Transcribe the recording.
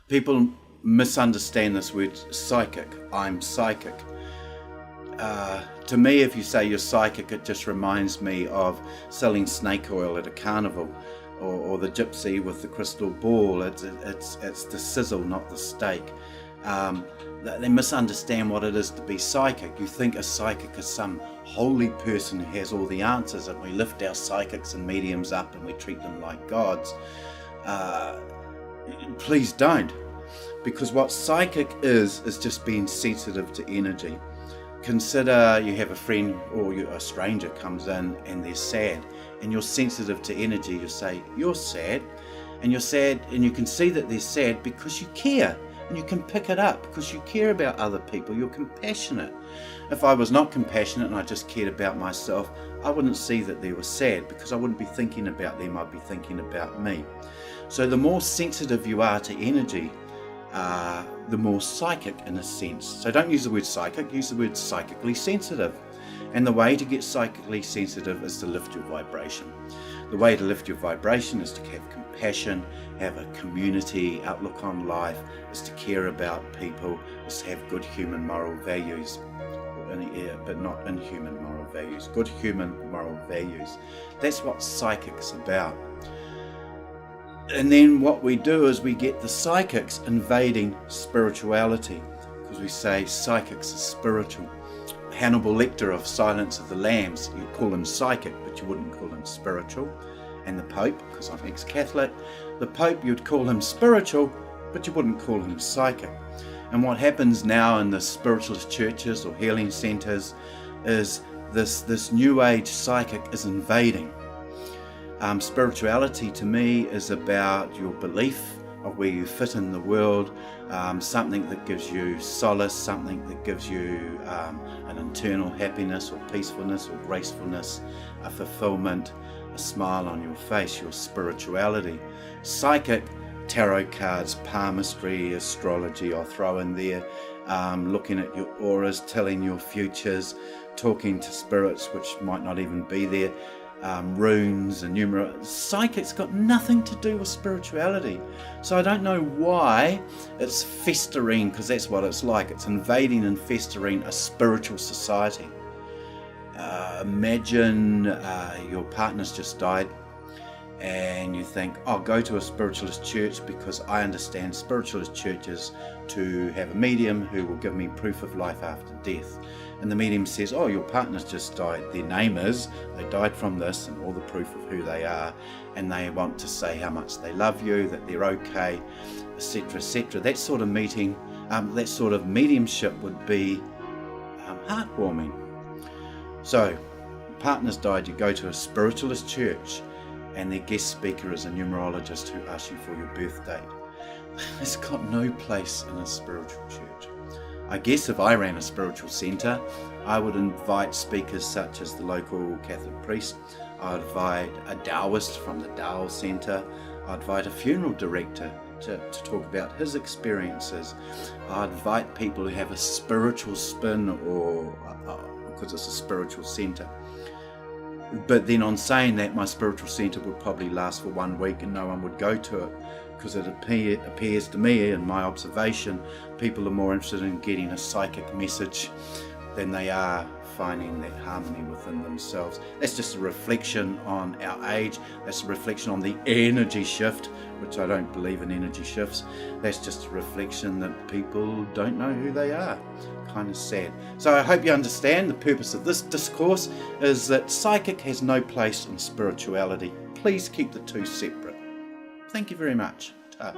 People misunderstand this word psychic. I'm psychic. To me, if you say you're psychic, it just reminds me of selling snake oil at a carnival, or the gypsy with the crystal ball. It's the sizzle, not the steak. They misunderstand what it is to be psychic. You think a psychic is some holy person who has all the answers, and we lift our psychics and mediums up and we treat them like gods. Please don't, because what psychic is just being sensitive to energy. Consider you have a friend or a stranger comes in and they're sad, and you're sensitive to energy. You say, you're sad, and you can see that they're sad because you care, and you can pick it up because you care about other people. You're compassionate. If I was not compassionate and I just cared about myself, I wouldn't see that they were sad, because I wouldn't be thinking about them, I'd be thinking about me. So the more sensitive you are to energy, the more psychic in a sense. So don't use the word psychic, use the word psychically sensitive. And the way to get psychically sensitive is to lift your vibration. The way to lift your vibration is to have compassion, have a community outlook on life, is to care about people, is to have good human moral values, but not inhuman moral values. Good human moral values. That's what psychic's about. And then what we do is we get the psychics invading spirituality, because we say psychics are spiritual. Hannibal Lecter of Silence of the Lambs, you'd call him psychic, but you wouldn't call him spiritual. And the Pope, because I'm ex-Catholic, the Pope, you'd call him spiritual, but you wouldn't call him psychic. And what happens now in the spiritualist churches or healing centres is this new age psychic is invading. Spirituality to me is about your belief of where you fit in the world, something that gives you solace, something that gives you an internal happiness or peacefulness or gracefulness, a fulfillment, a smile on your face, your spirituality. Psychic, tarot cards, palmistry, astrology I'll throw in there, looking at your auras, telling your futures, talking to spirits which might not even be there. Runes and numerals. Psychic's got nothing to do with spirituality. So I don't know why it's festering, because that's what it's like. It's invading and festering a spiritual society. Imagine your partner's just died and you think, I'll go to a spiritualist church because I understand spiritualist churches to have a medium who will give me proof of life after death. And the medium says, oh, your partner's just died. Their name is, they died from this, and all the proof of who they are. And they want to say how much they love you, that they're okay, etc., etc. That sort of meeting, that sort of mediumship would be heartwarming. So, your partner's died, you go to a spiritualist church, and their guest speaker is a numerologist who asks you for your birth date. It's got no place in a spiritual church. I guess if I ran a spiritual centre, I would invite speakers such as the local Catholic priest. I'd invite a Taoist from the Tao Centre. I'd invite a funeral director to talk about his experiences. I'd invite people who have a spiritual spin, or because it's a spiritual centre. But then on saying that, my spiritual centre would probably last for 1 week and no one would go to it, because it appears to me, in my observation, people are more interested in getting a psychic message than they are finding that harmony within themselves. That's just a reflection on our age. That's a reflection on the energy shift, which I don't believe in energy shifts. That's just a reflection that people don't know who they are. Kind of sad. So I hope you understand the purpose of this discourse is that psychic has no place in spirituality. Please keep the two separate. Thank you very much. Ta.